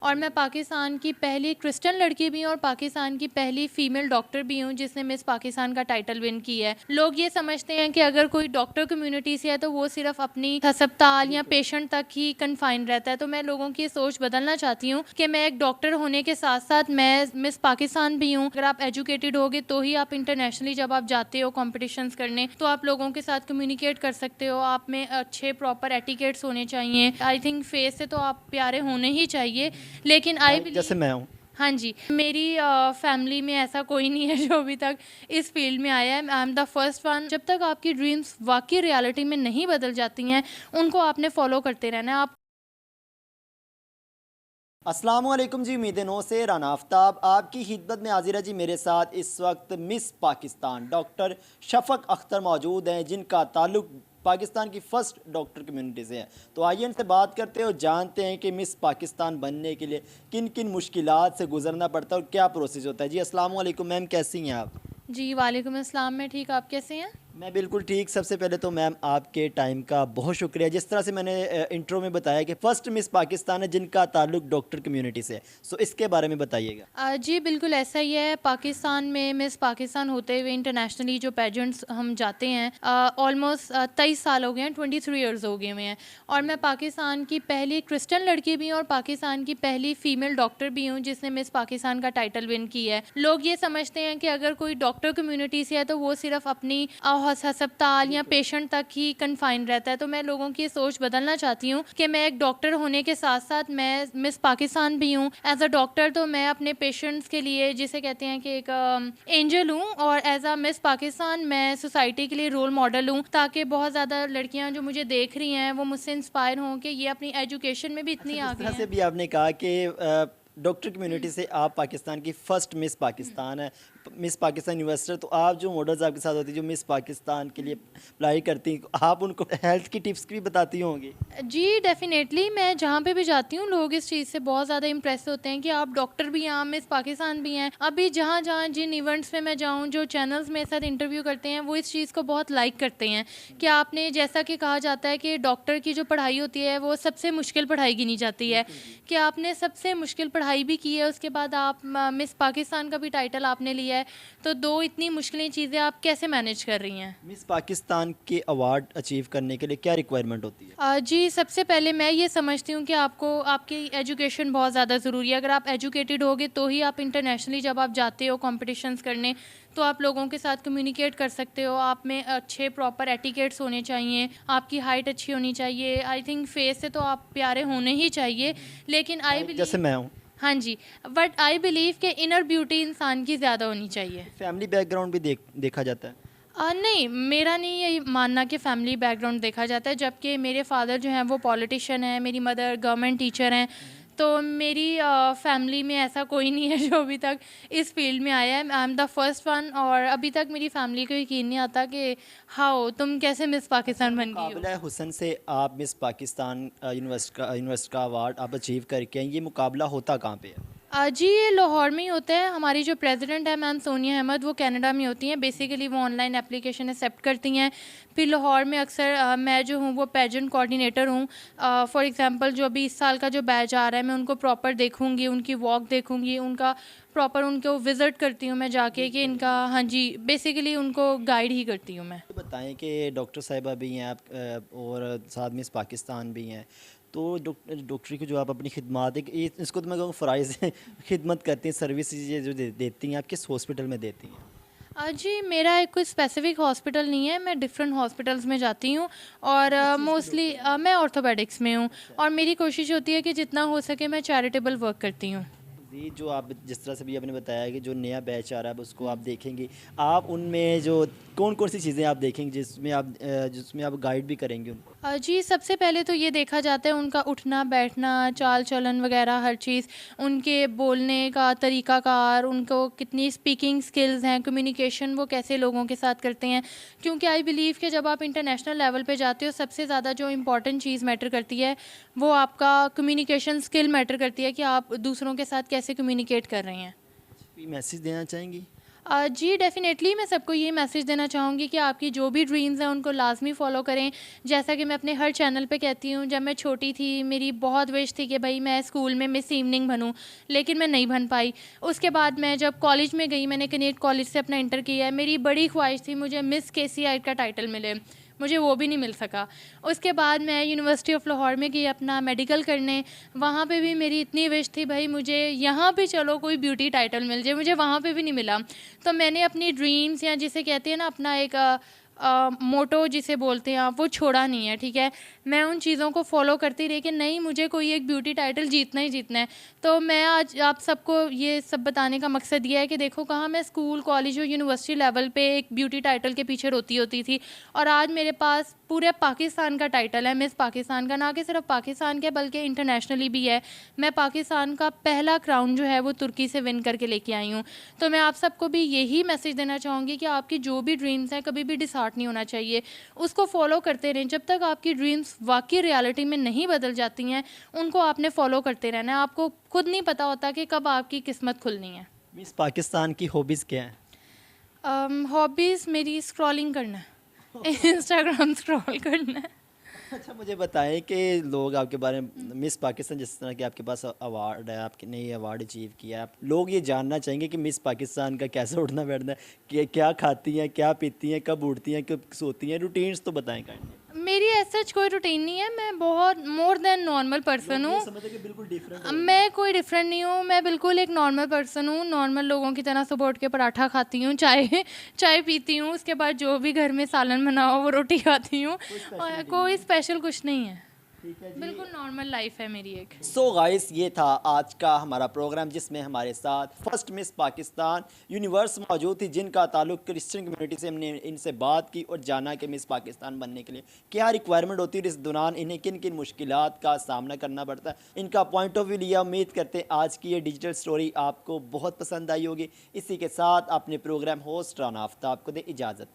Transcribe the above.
और मैं पाकिस्तान की पहली क्रिश्चियन लड़की भी हूँ और पाकिस्तान की पहली फ़ीमेल डॉक्टर भी हूँ जिसने मिस पाकिस्तान का टाइटल विन किया है। लोग ये समझते हैं कि अगर कोई डॉक्टर कम्युनिटी से है तो वो सिर्फ अपनी अस्पताल या पेशेंट तक ही कन्फाइन रहता है। तो मैं लोगों की सोच बदलना चाहती हूँ कि मैं एक डॉक्टर होने के साथ साथ मैं मिस पाकिस्तान भी हूँ। अगर आप एजुकेटेड होगे तो ही आप इंटरनेशनली जब आप जाते हो कॉम्पिटिशन्स करने तो आप लोगों के साथ कम्युनिकेट कर सकते हो। आप में अच्छे प्रॉपर एटिकेट्स होने चाहिए। आई थिंक फेस से तो आप प्यारे होने ही चाहिए, लेकिन आई जैसे बिलीव। मैं हूँ। हाँ जी, मेरी फैमिली में ऐसा कोई नहीं है जो अभी तक इस फील्ड में आया है। I am the first one. जब तक आपकी ड्रीम्स वाकई रियलिटी में नहीं बदल जाती हैं, उनको आपने फॉलो करते रहना है। आप अस्सलामुअलैकुम जी, उम्मीद नो से राना आफ्ताब आपकी खिदमत में हाजिर है जी। मेरे साथ इस वक्त मिस पाकिस्तान डॉक्टर शफक अख्तर मौजूद हैं जिनका ताल्लुक पाकिस्तान की फ़र्स्ट डॉक्टर कम्युनिटी से है। तो आइए इनसे बात करते हैं और जानते हैं कि मिस पाकिस्तान बनने के लिए किन किन मुश्किलात से गुजरना पड़ता है और क्या प्रोसेस होता है। जी अस्सलामुअलैकुम मैम, कैसी हैं आप? जी, वालेकुम अस्सलाम। मैं ठीक, आप कैसे हैं? मैं बिल्कुल ठीक। सबसे पहले तो मैम आपके टाइम का बहुत शुक्रिया। जिस तरह से मैंने इंट्रो में बताया कि फ़र्स्ट मिस पाकिस्तान है जिनका ताल्लुक डॉक्टर कम्युनिटी से है, सो इसके बारे में बताइएगा। जी, बिल्कुल ऐसा ही है। पाकिस्तान में मिस पाकिस्तान होते हुए इंटरनेशनली जो पेजेंट्स हम जाते हैं, ऑलमोस्ट 23 साल हो गए हैं, 23 ईयर्स हो गए हुए हैं। और मैं पाकिस्तान की पहली क्रिश्चियन लड़की भी हूँ और पाकिस्तान की पहली फ़ीमेल डॉक्टर भी हूँ जिसने मिस पाकिस्तान का टाइटल विन किया है। लोग ये समझते हैं कि अगर कोई डॉक्टर कम्युनिटी से है तो वो सिर्फ अपनी अस्पताल या पेशेंट तक ही कन्फाइन रहता है। तो मैं लोगों की सोच बदलना चाहती हूँ कि मैं एक डॉक्टर होने के साथ साथ मैं मिस पाकिस्तान भी हूँ। एज अ डॉक्टर तो मैं अपने पेशेंट्स के लिए जिसे कहते हैं कि एक एंजल हूँ, और एज अ मिस पाकिस्तान मैं सोसाइटी के लिए रोल मॉडल हूँ, ताकि बहुत ज़्यादा लड़कियाँ जो मुझे देख रही हैं वो मुझसे इंस्पायर हों कि ये अपनी एजुकेशन में भी अच्छा, इतनी जिस आगे तरह से हैं। भी आपने कहा कि डॉक्टर कम्युनिटी से आप पाकिस्तान की फ़र्स्ट मिस पाकिस्तान है, मिस पाकिस्तान यूनिवर्सिटी, तो आप जो मॉडल्स आपके साथ होती हैं जो मिस पाकिस्तान के लिए अप्लाई करती हैं, आप उनको हेल्थ की टिप्स भी बताती होंगी। जी, डेफ़िनेटली मैं जहाँ पे भी जाती हूँ लोग इस चीज़ से बहुत ज़्यादा इम्प्रेस होते हैं कि आप डॉक्टर भी हैं, आप मिस पाकिस्तान भी हैं। अभी जहाँ-जहाँ जिन इवेंट्स में मैं जाऊँ, जो चैनल्स मेरे साथ इंटरव्यू करते हैं, वो इस चीज़ को बहुत लाइक करते हैं कि आपने, जैसा कि कहा जाता है कि डॉक्टर की जो पढ़ाई होती है वो सबसे मुश्किल पढ़ाई गिनी जाती है, बिल्कुल जी। कि आपने सबसे मुश्किल पढ़ाई भी की है, उसके बाद आप म मिस पाकिस्तान का भी टाइटल आपने लिया है। तो 2 इतनी मुश्किलें चीज़ें आप कैसे मैनेज कर रही हैं? मिस पाकिस्तान के अवार्ड अचीव करने के लिए क्या रिक्वायरमेंट होती है? जी, सबसे पहले मैं ये समझती हूँ कि आपको आपकी एजुकेशन बहुत ज़्यादा ज़रूरी है। अगर आप एजुकेटेड होगे तो ही आप इंटरनेशनली जब आप जाते हो कॉम्पिटिशन्स करने तो आप लोगों के साथ कम्युनिकेट कर सकते हो। आप में अच्छे प्रॉपर एटिकेट्स होने चाहिए, आपकी हाइट अच्छी होनी चाहिए। आई थिंक फेस से तो आप प्यारे होने ही चाहिए, लेकिन आई जैसे बिलीव। मैं हूँ। हाँ जी, बट आई बिलीव कि इनर ब्यूटी इंसान की ज़्यादा होनी चाहिए। फैमिली बैकग्राउंड भी देखा जाता है। नहीं, मेरा नहीं ये मानना कि फैमिली बैकग्राउंड देखा जाता है, जबकि मेरे फादर जो हैं वो पॉलिटिशियन हैं, मेरी मदर गवर्नमेंट टीचर हैं। तो मेरी फैमिली में ऐसा कोई नहीं है जो अभी तक इस फील्ड में आया है। I am the first one, और अभी तक मेरी फैमिली को यकीन नहीं आता कि हाओ तुम कैसे मिस अच्छा, पाकिस्तान बन गई हो। मुकाबला हुसन से आप मिस पाकिस्तान यूनिवर्सिटी का अवार्ड आप अचीव करके हैं, ये मुकाबला होता कहाँ पे है? जी, ये लाहौर में ही होता है। हमारी जो प्रेसिडेंट है मैम सोनिया अहमद, वो कनाडा में होती हैं। बेसिकली वो ऑनलाइन एप्लीकेशन एक्सेप्ट करती हैं। फिर लाहौर में अक्सर मैं जो हूँ वो पेजेंट कोऑर्डिनेटर हूँ। फॉर एग्जांपल जो अभी इस साल का जो बैच आ रहा है मैं उनको प्रॉपर देखूँगी, उनकी वॉक देखूँगी, उनका प्रॉपर उनको विज़िट करती हूँ मैं जाके कि इनका, हाँ जी, बेसिकली उनको गाइड ही करती हूँ मैं। ये बताएं कि डॉक्टर साहिबा भी हैं आप, और साथ मिस पाकिस्तान भी हैं, तो डॉक्टरी को जो आप अपनी खिदमत इसको तो मैं कहूँ फ़राइज़ खिदमत करती हैं, सर्विसेज ये जो देती हैं, आप किस हॉस्पिटल में देती हैं? जी, मेरा एक कोई स्पेसिफ़िक हॉस्पिटल नहीं है, मैं डिफ़रेंट हॉस्पिटल्स में जाती हूँ, और किस चीज़ की मोस्टली डॉक्टर हैं? मैं ऑर्थोपेडिक्स में हूँ, अच्छा। और मेरी कोशिश होती है कि जितना हो सके मैं चैरिटेबल वर्क करती हूँ। जी, जो आप जिस तरह से भी आपने बताया कि जो नया बैच आ रहा है अब उसको आप देखेंगी, आप उनमें जो कौन-कौन सी चीज़ें आप देखेंगी जिसमें आप गाइड भी करेंगी उनको? जी, सबसे पहले तो ये देखा जाता है उनका उठना, बैठना, चाल-चलन वग़ैरह हर चीज़, उनके बोलने का तरीक़ाकार, उनको कितनी स्पीकिंग स्किल्स हैं, कम्युनिकेशन वो कैसे लोगों के साथ करते हैं। क्योंकि आई बिलीव कि जब आप इंटरनेशनल लेवल पे जाते हो, सबसे ज़्यादा जो इम्पोर्टेंट चीज़ मैटर करती है, वो आपका कम्युनिकेशन स्किल मैटर करती है कि आप दूसरों के साथ कैसे कम्युनिकेट कर रहे हैं। कोई मैसेज देना चाहेंगी? जी डेफ़िनेटली मैं सबको ये मैसेज देना चाहूँगी कि आपकी जो भी ड्रीम्स हैं उनको लाज़मी फ़ॉलो करें। जैसा कि मैं अपने हर चैनल पे कहती हूँ, जब मैं छोटी थी मेरी बहुत विश थी कि भई मैं स्कूल में मिस इवनिंग बनूँ, लेकिन मैं नहीं बन पाई। उसके बाद मैं जब कॉलेज में गई, मैंने कनेक्ट कॉलेज से अपना इंटर किया है, मेरी बड़ी ख्वाहिश थी मुझे मिस केसीआई का टाइटल मिले, मुझे वो भी नहीं मिल सका। उसके बाद मैं यूनिवर्सिटी ऑफ लाहौर में गई अपना मेडिकल करने, वहाँ पे भी मेरी इतनी विश थी भाई मुझे यहाँ पे चलो कोई ब्यूटी टाइटल मिल जाए, मुझे वहाँ पे भी नहीं मिला। तो मैंने अपनी ड्रीम्स या जिसे कहते हैं ना अपना एक मोटो जिसे बोलते हैं आप, वो छोड़ा नहीं है, ठीक है। मैं उन चीज़ों को फॉलो करती रही कि नहीं मुझे कोई एक ब्यूटी टाइटल जीतना ही जीतना है। तो मैं आज आप सबको ये सब बताने का मकसद ये है कि देखो कहाँ मैं स्कूल कॉलेज और यूनिवर्सिटी लेवल पे एक ब्यूटी टाइटल के पीछे रोती होती थी, और आज मेरे पास पूरे पाकिस्तान का टाइटल है, मिस पाकिस्तान का, ना कि सिर्फ पाकिस्तान के बल्कि इंटरनेशनली भी है। मैं पाकिस्तान का पहला क्राउन जो है वो तुर्की से विन करके लेके आई हूँ। तो मैं आप सबको भी यही मैसेज देना चाहूँगी कि आपकी जो भी ड्रीम्स हैं कभी भी डिसहार्ट नहीं होना चाहिए, उसको फॉलो करते रहें। जब तक आपकी ड्रीम्स वाकई रियलिटी में नहीं बदल जाती हैं, उनको आपने फॉलो करते रहना है। आपको खुद नहीं पता होता कि कब आपकी किस्मत खुलनी है। मिस पाकिस्तान की हॉबीज़ क्या हैं? हॉबीज़ मेरी स्क्रॉलिंग करना है, इंस्टाग्राम स्क्रॉल करना है। अच्छा, मुझे बताएं कि लोग आपके बारे में, मिस पाकिस्तान जिस तरह के आपके पास अवार्ड है, आपने नई अवार्ड अचीव किया है, लोग ये जानना चाहेंगे कि मिस पाकिस्तान का कैसे उठना बैठना है, कि क्या खाती हैं, क्या पीती हैं, कब उठती हैं, कब सोती हैं, रूटीन्स तो बताएं काइंडली। मेरी ऐसा कोई रूटीन नहीं है, मैं बहुत मोर देन नॉर्मल पर्सन हूँ। समझते कि बिल्कुल डिफरेंट मैं कोई डिफरेंट नहीं हूँ, मैं बिल्कुल एक नॉर्मल पर्सन हूँ, नॉर्मल लोगों की तरह सुबह उठ के पराठा खाती हूँ, चाय चाय पीती हूँ, उसके बाद जो भी घर में सालन बना हो वो रोटी खाती हूँ, और कोई स्पेशल कुछ नहीं है, ठीक है जी। बिल्कुल नॉर्मल लाइफ है मेरी एक। सो गाइस, ये था आज का हमारा प्रोग्राम जिसमें हमारे साथ फर्स्ट मिस पाकिस्तान यूनिवर्स मौजूद थी, जिनका ताल्लुक क्रिश्चियन कम्युनिटी से। हमने इनसे बात की और जाना कि मिस पाकिस्तान बनने के लिए क्या रिक्वायरमेंट होती है, इस दौरान इन्हें किन किन मुश्किलात का सामना करना पड़ता है, इनका पॉइंट ऑफ व्यू लिया। उम्मीद करते हैं आज की ये डिजिटल स्टोरी आपको बहुत पसंद आई होगी। इसी के साथ अपने प्रोग्राम होस्ट राना आफ्ताब को दे इजाज़त।